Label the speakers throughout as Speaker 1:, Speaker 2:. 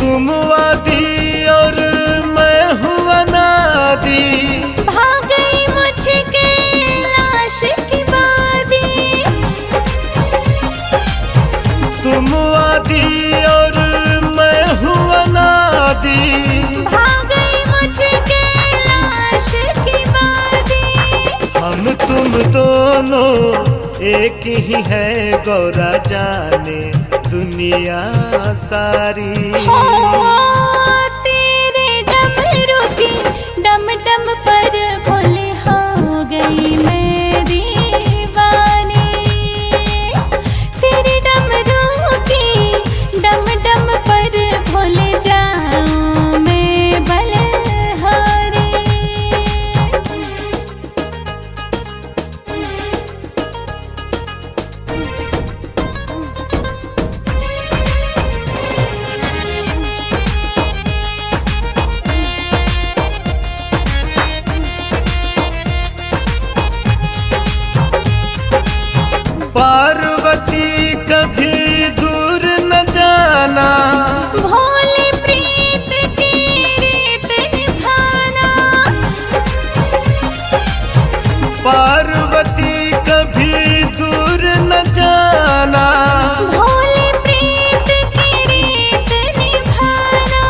Speaker 1: तुम वादी और मैं हूँ अनादी,
Speaker 2: भाग गई मुझके लाश की वादी।
Speaker 1: तुम वादी और मैं हूँ अनादी,
Speaker 2: भाग गई मुझके लाश की वादी।
Speaker 1: हम तुम दोनों एक ही है गौरा जाने दुनिया सारी।
Speaker 2: हो तेरे डमरू की डम डम पर भोले हो गई मैं दीवानी। तेरे डमरू की डम डम पर भोले जाऊं मैं बलहारी।
Speaker 1: पार्वती कभी दूर न जाना,
Speaker 2: भोले प्रीत की रीत निभाना।
Speaker 1: पार्वती कभी दूर न जाना,
Speaker 2: भोले प्रीत की रीत निभाना।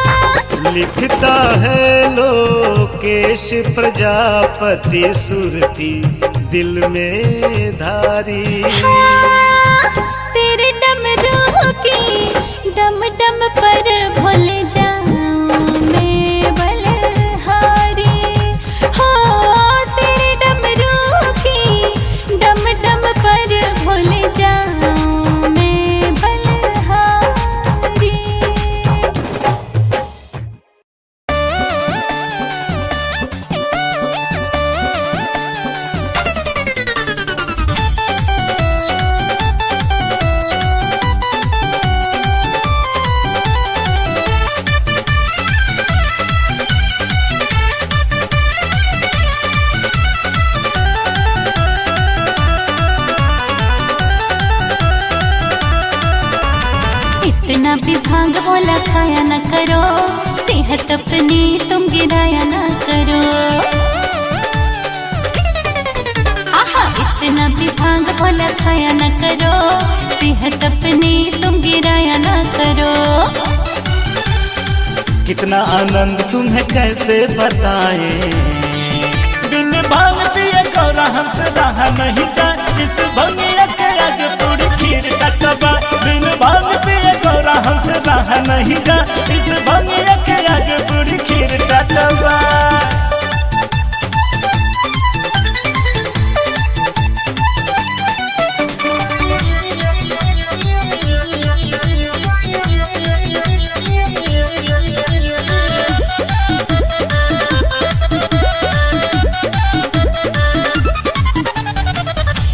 Speaker 1: लिखता है लोकेश प्रजापति सुरती दिल में धारी।
Speaker 2: हाँ, तेरे डमरू की डम डम पर भोले जाऊं मैं बलहारी। हाँ, तेरे डमरू की डम डम पर भोले जाऊं मैं बलहारी। इतना भी भांग बोला खाया न करो, सेहत अपनी तुम गिराया न करो। आहा, इतना भी भांग बोला खाया न करो, सेहत अपनी तुम गिराया न करो।
Speaker 1: कितना आनंद तुम्हें कैसे बताए, बिन भांग पिए गौरा हमसे रहा नहीं जाए। इस भंगिया के आगे पूरी खीर का कबा, बिन भांग पिए गौरा हमसे रहा नहीं जाए। इस भंगिया के आगे पूरी खीर का कबा।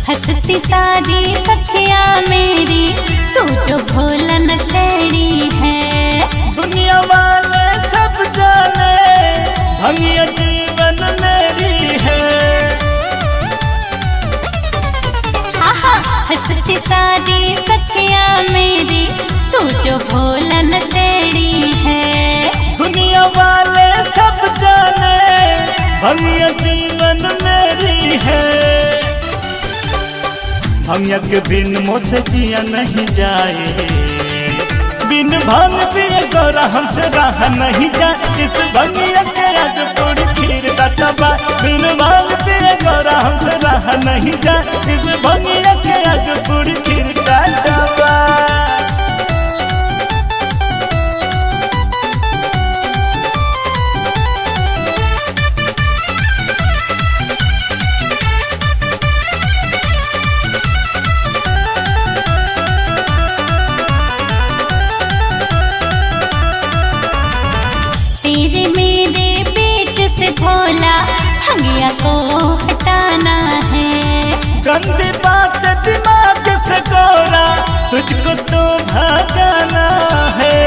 Speaker 2: हंसती सादी सखिया मेरी, तू जो भोला नशेड़ी है।
Speaker 1: दुनिया वाले सब जाने भंगिया जीवन मेरी है।
Speaker 2: आहा, हंसती सादी सखिया मेरी, तू जो भोला नशेड़ी है।
Speaker 1: दुनिया वाले सब जाने भंगिया जीवन मेरी है। भंगिया के बिन मुझसे जिया नहीं जाए, बिन भांग पिए गौरा हमसे रहा नहीं जाए। इस भंगिया के आगे पूरी खीर का कबा, बिन भांग पिए गौरा हमसे रहा नहीं जाए। इस भंगिया के आगे पूरी खीर का कबा।
Speaker 2: तेरे मेरे बीच से भोला भंगिया को हटाना है।
Speaker 1: गंदी बात दिमाग से गौरा तुझको तो भगाना है।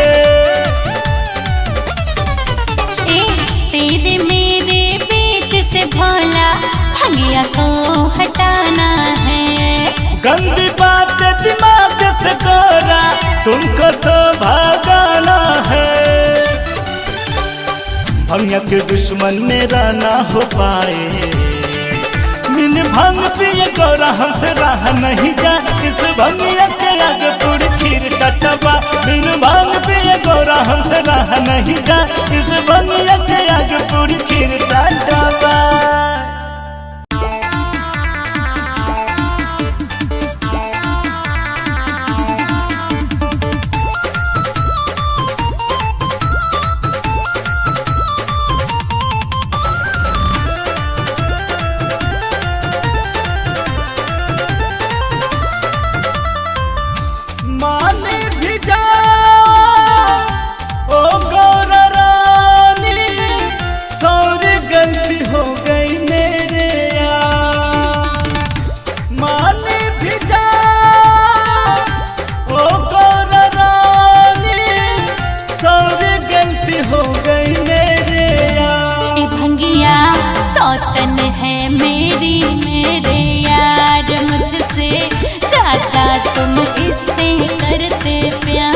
Speaker 2: तेरे मेरे बीच से भोला भंगिया को हटाना है।
Speaker 1: गंदी बात दिमाग से गौरा तुमको तो भगाना है। भंगिया के दुश्मन मेरा ना हो पाए। बिन भांग पिए गौरा हमसे रहा नहीं जा, इस भंगिया के आगे पूरी खीर टटबा। बिन भांग पिए गौरा हमसे रहा नहीं जा, इस भंगिया के आगे पूरी खीर टटबा। माने भी जा ओ गौरा रानी, सारी गलती हो गई मेरे यार। माने भी जा ओ गौरा रानी, सारी गलती हो गई मेरे यार।
Speaker 2: ए भंगिया सौतन है मेरी मेरे यार, मुझसे ज्यादा तुम इससे करते प्यार।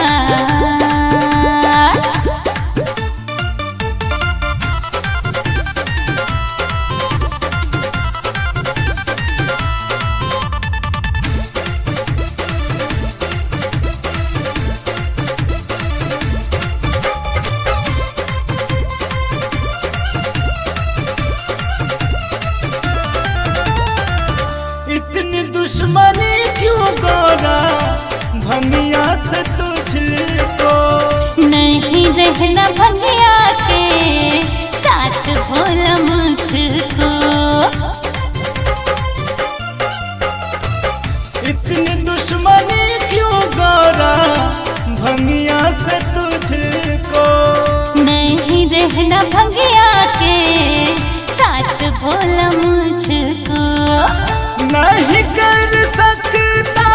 Speaker 1: इतनी दुश्मनी क्यों गौरा भंगिया से तुझको?
Speaker 2: नहीं रहना भंगिया के साथ भोला मुझको।
Speaker 1: इतनी दुश्मनी क्यों गौरा भंगिया से तुझको?
Speaker 2: नहीं रहना भंगिया के साथ भोला मुझको।
Speaker 1: नहीं कर सकता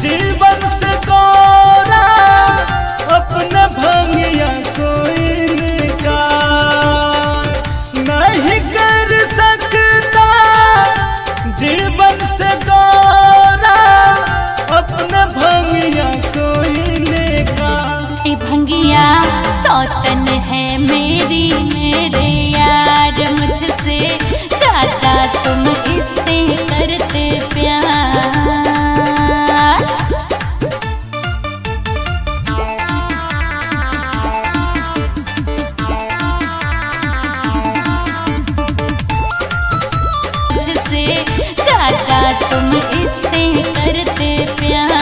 Speaker 1: जीवन से गौरा अपना भंगिया को इनकार। नहीं कर सकता जीवन से गौरा अपना भंगिया को इनकार।
Speaker 2: ए भंगिया सौतन है मेरी मेरे यार, मुझसे ज्यादा तुम इससे करते प्यार। मुझसे ज्यादा तुम इससे करते प्यार।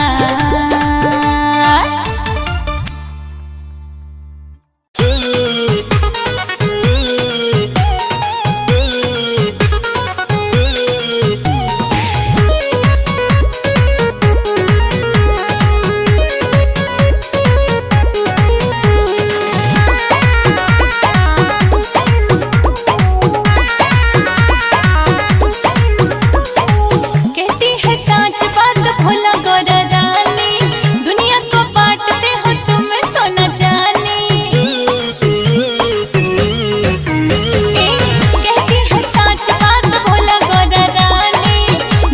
Speaker 2: कहती है सच बात भोला गौरा रानी, दुनिया को बांटते हो तुम सोना जानी। कहती है सच बात भोला गौरा रानी,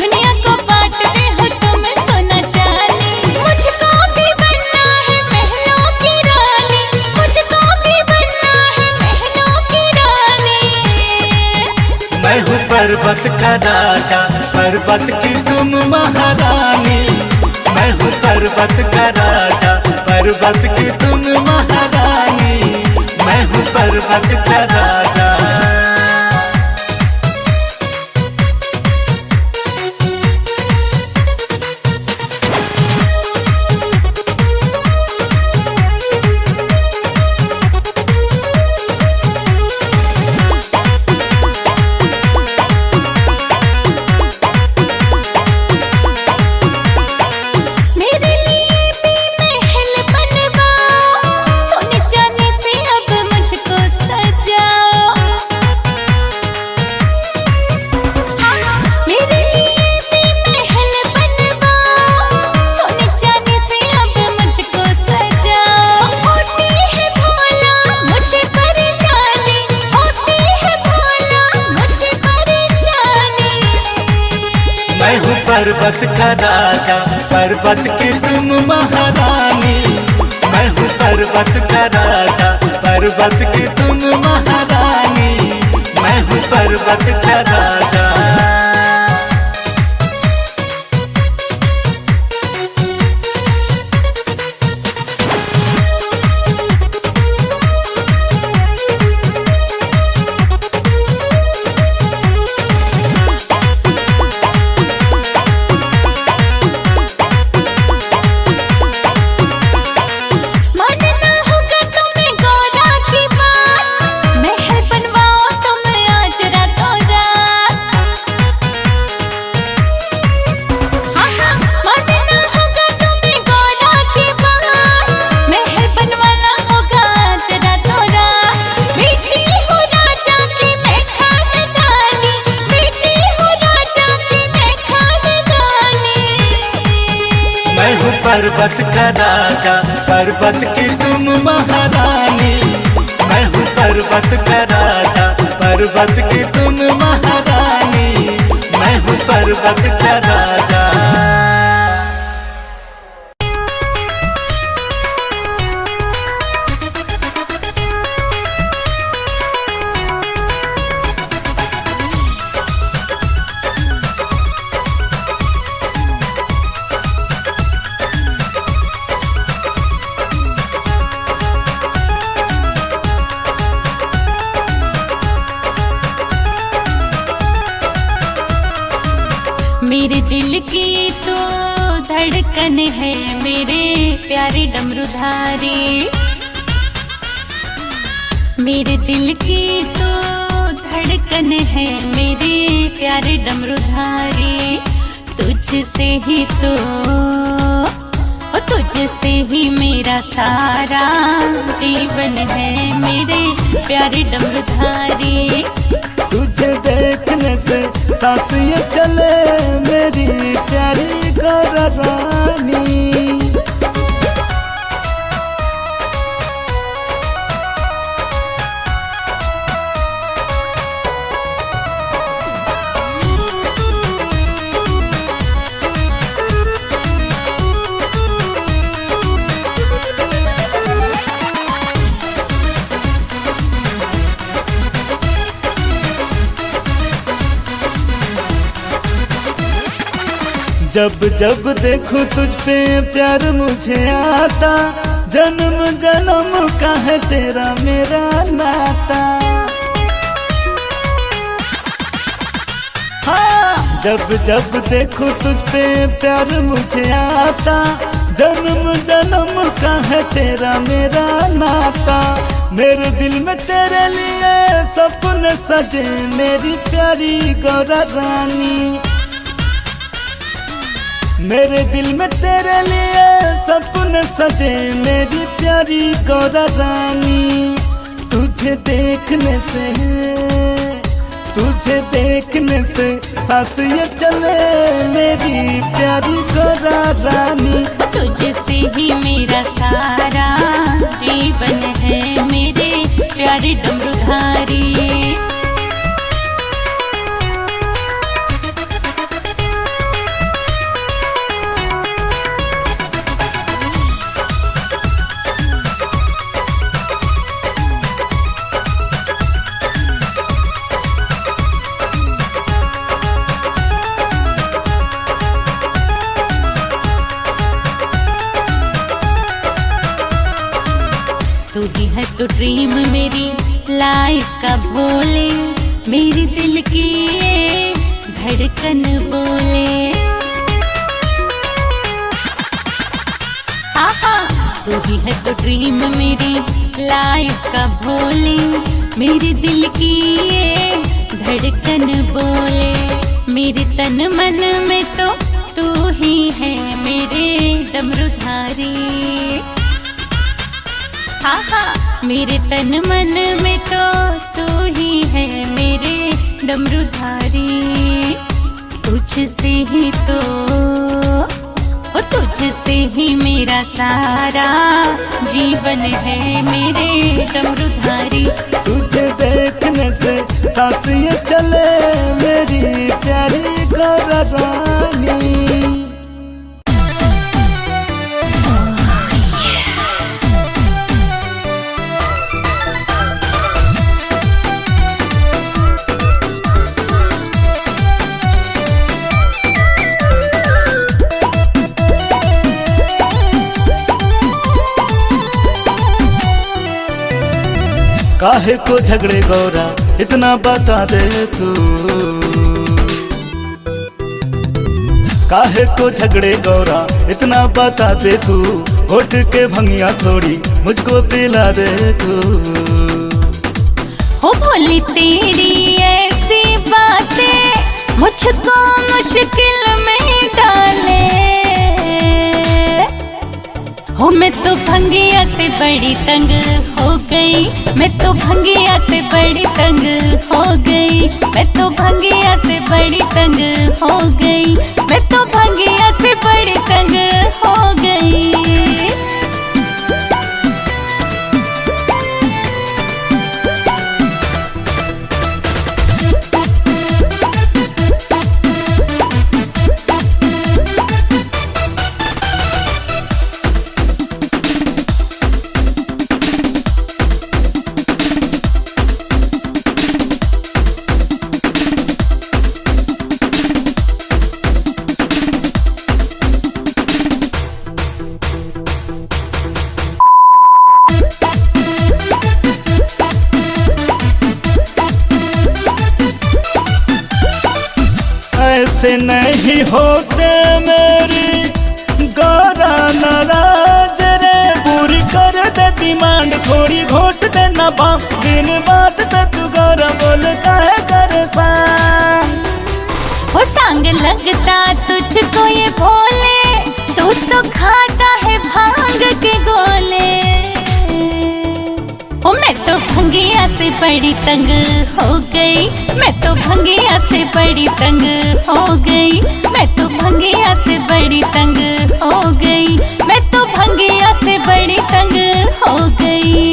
Speaker 2: दुनिया को बांटते हो तुम सोना जानी। मुझको भी बनना है महलों की रानी, मुझको भी बनना है महलों की रानी।
Speaker 1: मैं हूँ पर्वत का राजा, पर्वत की तुम महारानी। मैं हूँ पर्वत का राजा, पर्वत की तुम महारानी। मैं हूँ पर्वत का राजा।
Speaker 2: मेरे लिए भी महल बनवाओ, सोने चांदी से अब मुझको सजाओ। मेरे लिए भी महल बनवाओ, सोने चांदी से अब मुझको सजाओ। होती है भोला मुझे परेशानी, होती है भोला मुझे परेशानी।
Speaker 1: मैं हूँ पर्वत का राजा, पर्वत की तुम महारानी। मैं हूँ पर्वत का राजा, पर्वत की तुम महारानी, मैं हूँ पर्वत का राजा। पर्वत का राजा, पर्वत की तुम महारानी, मैं हूँ पर्वत का राजा, पर्वत की तुम महारानी, मैं हूँ पर्वत का राजा।
Speaker 2: मेरे दिल की तो धड़कन है मेरे प्यारे डमरूधारी, मेरे दिल की तो धड़कन है मेरे प्यारे डमरूधारी। तुझसे ही तो तुझसे ही मेरा सारा जीवन है मेरे प्यारे डमरूधारी।
Speaker 1: तुझे देखने से सांस ये चले मेरी प्यारी गौरा रानी। जब जब देखूं तुझ पे प्यार मुझे आता, जन्म जन्म का है तेरा मेरा नाता। हाँ, जब जब देखूं तुझ पे प्यार मुझे आता, जन्म जन्म का है तेरा मेरा नाता। मेरे दिल में तेरे लिए सपने सजे मेरी प्यारी गौरा रानी, मेरे दिल में तेरे लिए सपने सजे मेरी प्यारी गौरा रानी। तुझे देखने से सांस ये चले मेरी प्यारी गौरा रानी।
Speaker 2: तुझसे ही मेरा सारा जीवन है मेरे प्यारे डमरूधारी। तू ही है तो ड्रीम मेरी लाइफ का भोले, मेरी दिल की ये धड़कन बोले। आहा, तू ही है तो ड्रीम मेरी लाइफ का भोले, मेरी दिल की ये धड़कन बोले। मेरे तन मन में तो तू ही है मेरे डमरूधारी। हाँ हाँ, मेरे तन मन में तो तू ही है मेरे डमरूधारी। तुझसे ही तो तुझसे ही मेरा सारा जीवन है मेरे डमरूधारी।
Speaker 1: तुझे देखने से सांस ये चले मेरी प्यारी गौरा रानी। काहे को झगड़े गौरा इतना बता दे तू, काहे को झगड़े गौरा इतना बता दे तू, घोट के भंगिया थोड़ी मुझको पिला दे तू।
Speaker 2: हो भोली तेरी ऐसी बातें मुझको मुश्किल में डाले, हो मैं तो भंगिया से बड़ी तंग हो गई, मैं तो भंगिया से बड़ी तंग हो गई, मैं तो भंगिया से बड़ी तंग हो गई, मैं तो भंगिया से बड़ी तंग हो गई।
Speaker 1: ऐसे नहीं होते मेरी गौरा नाराज रे, पूरी कर दे डिमांड थोड़ी घोट दे ना बाप, दिन बात पे तू गौरा बोल काहे करे सा।
Speaker 2: वो सांग लगता तुझको ये भोले, तू तो खाता है भांग के गोले, ओ मैं तो भंगिया से बड़ी तंग हो गई, मैं तो भंगिया से बड़ी तंग हो गई, मैं तो भंगिया से बड़ी तंग हो गई, मैं तो भंगिया से बड़ी तंग हो गई।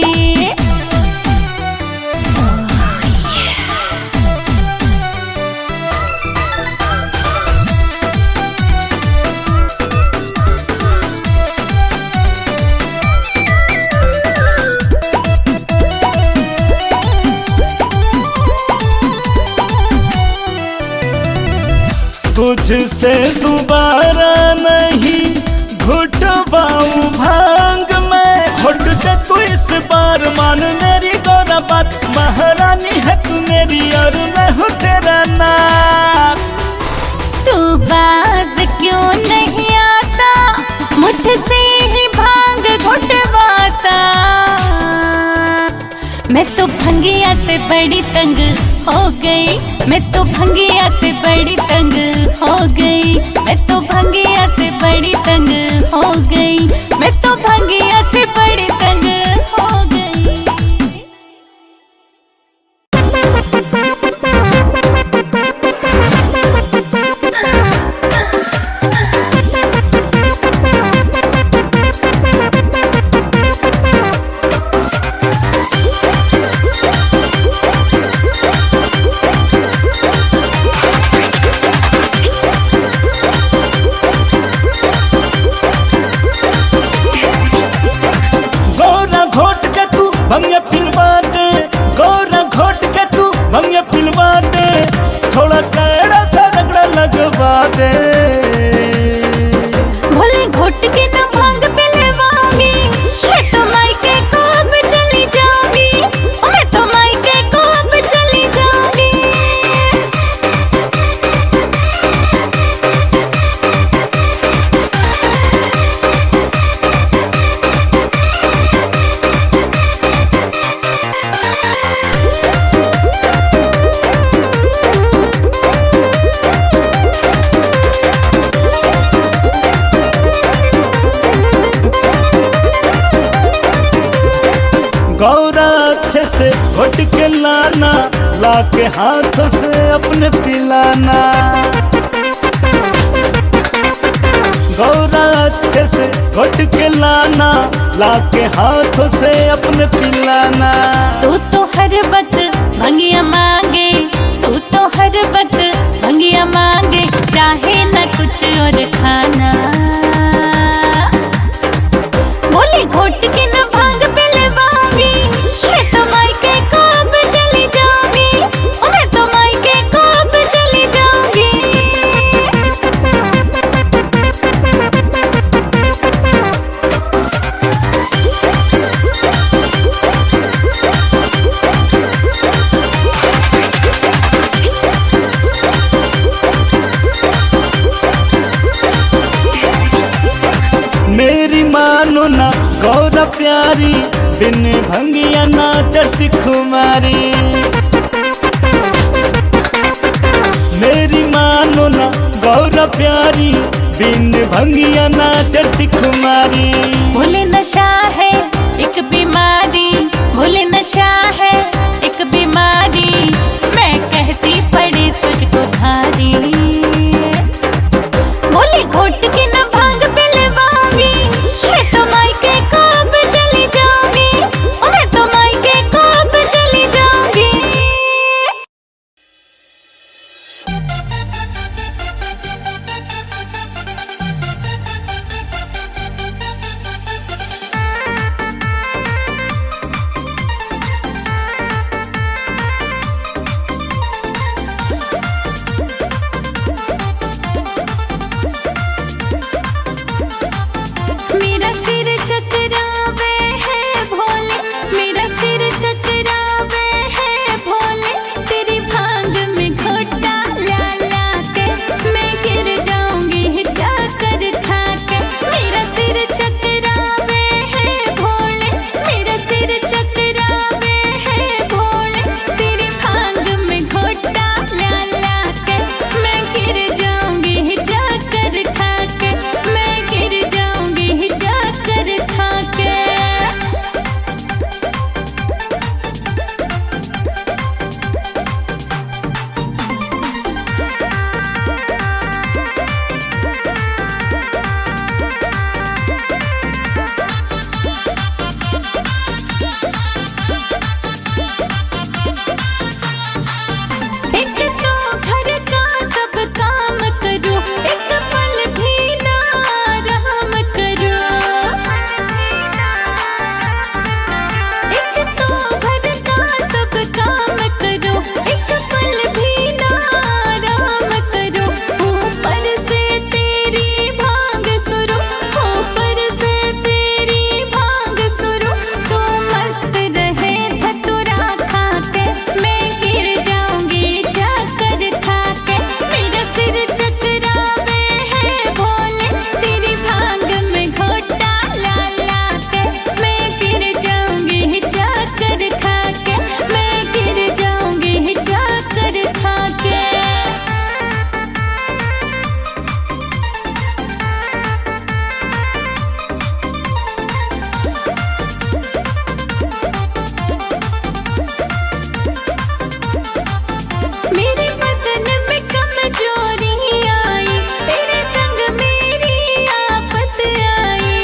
Speaker 1: तुझसे दोबारा नहीं घुटवाऊं भांग मैं, घुट से तू इस बार मान मेरी गौरा बात, महारानी है तू मेरी और मैं हूँ तेरा नाम।
Speaker 2: तू बाज क्यों नहीं आता, मुझसे ही भांग घुटवाता, मैं तो भंगिया से बड़ी तंग हो गई, मैं तो भंगिया से बड़ी तंग हो गई, मैं तो भंगिया से बड़ी तंग हो गई, मैं तो भंगिया से बड़ी तंग हो गई।
Speaker 1: भंगिया पिलवा दे गौरा, घोट के तू भंगिया पिलवा दे, थोड़ा कैड़ा सा रगड़ा लगवा दे।
Speaker 2: भोले घोट के ना भांग पिलवाऊंगी, मैं तो मायके को अब चली जाऊंगी, मैं तो मायके को अब चली जाऊंगी।
Speaker 1: गौरा अच्छे से घोट के लाना, लाके हाथों से अपने पिलाना। गौरा अच्छे से घोट के लाना, लाके हाथों से अपने पिलाना।
Speaker 2: तू तो हर वक्त भंगिया मांगे, तू तो हर वक्त भंगिया मांगे, चाहे ना कुछ और खाना। बोले घोट के ना भांग पिलवाऊंगी, मैं तो मायके को अब चली जाऊंगी, मैं तो मायके को अब चली जाऊंगी।
Speaker 1: गौरा प्यारी बिन भंगिया ना चढ़ती खुमारी। मेरी मानो ना गौरा प्यारी बिन भंगिया ना चढ़ती खुमारी।
Speaker 2: भूले नशा है एक बीमारी, भूले नशा है एक बीमारी, मैं कहती पड़ी तुझको भारी। बोली घोट के न भांग पिलवाऊंगी, मैं तो मायके कब चली जाऊंगी, मैं तो मायके कब चली जाऊंगी। मेरा सिर चकरावे है भोले, मेरा सिर चकरावे है भोले, तेरी भांग में घोटा ला ला के मैं गिर जाऊंगी जाकर खा के। मेरा सिर चकरावे है भोले, मेरा सिर चकरावे है भोले, तेरी भांग में घोटा ला ला के मैं गिर जाऊंगी जाकर खा के, मैं गिर जाऊंगी जाकर खा के। एक तो घर का सब काम करो, एक पल भी ना आराम करो। एक तो घर का सब काम करो, एक पल भी ना आराम करो। ऊपर से तेरी भांग सुरो, ऊपर से तेरी भांग सुरो, तू मस्त रहे धतूरा खा के मैं गिर जाऊंगी जाकर खा के। मेरा सिर चकरावे है भोले, तेरी भांग में घोटा ला ला के मैं गिर जाऊंगी जाकर खा के, मैं गिर जाऊंगी जाकर खा के। मेरे बदन में कमजोरी आई, तेरे संग मेरी आफत आई।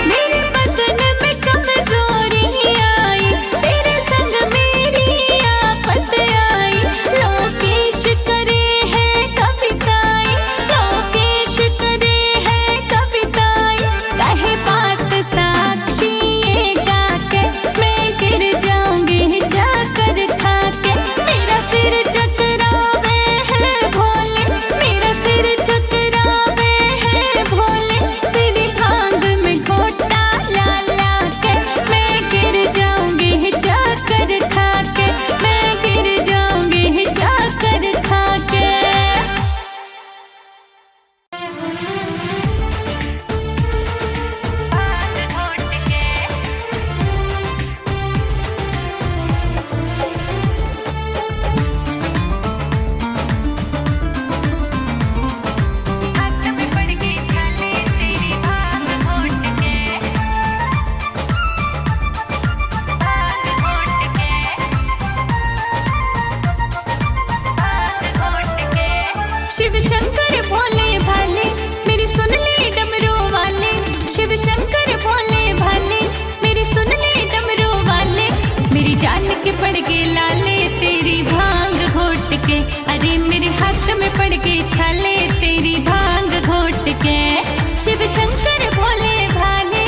Speaker 2: मेरे बदन में कमजोरी आई, तेरे संग मेरी आफत आई। लोकेश करे है कविताएं, लोकेश करे है कविताएं, कहे बात साक्षी ये गा के मैं गिर जाऊंगी जाकर खा के। मेरा सिर चकरावे है भोले, मेरा सिर चकरावे है भोले, तेरी भांग में घोटा ला ला के मैं गिर जाऊंगी जाकर खा के, मैं गिर जाऊंगी जाकर खा के। शिव शंकर भोले भाले, मेरी सुन ले डमरू वाले। शिव शंकर भोले भाले, मेरी सुन ले डमरू वाले, मेरी जान के पड़ गए लाले तेरी भांग घोट के। अरे मेरे हाथ में पड़ गए छाले तेरी भांग घोट के। शिव शंकर भोले भाले।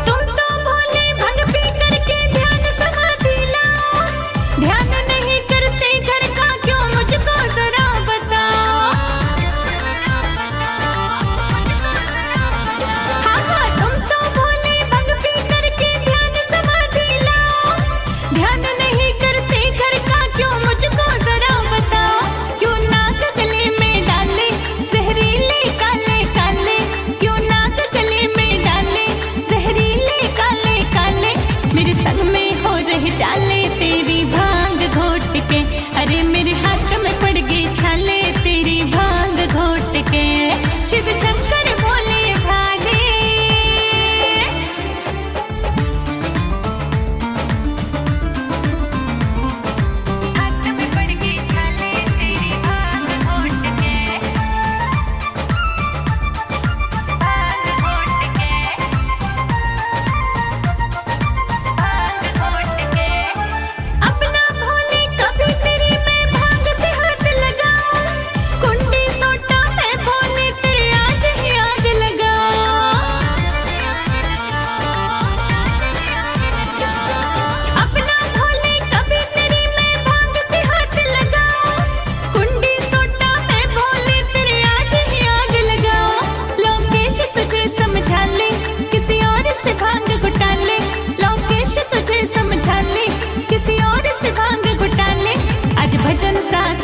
Speaker 2: तुम तो भोले भंग पी करके ध्यान समा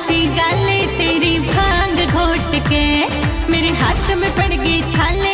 Speaker 2: नशी गाले तेरी भांग घोट के, मेरे हाथ में पड़ गई छाले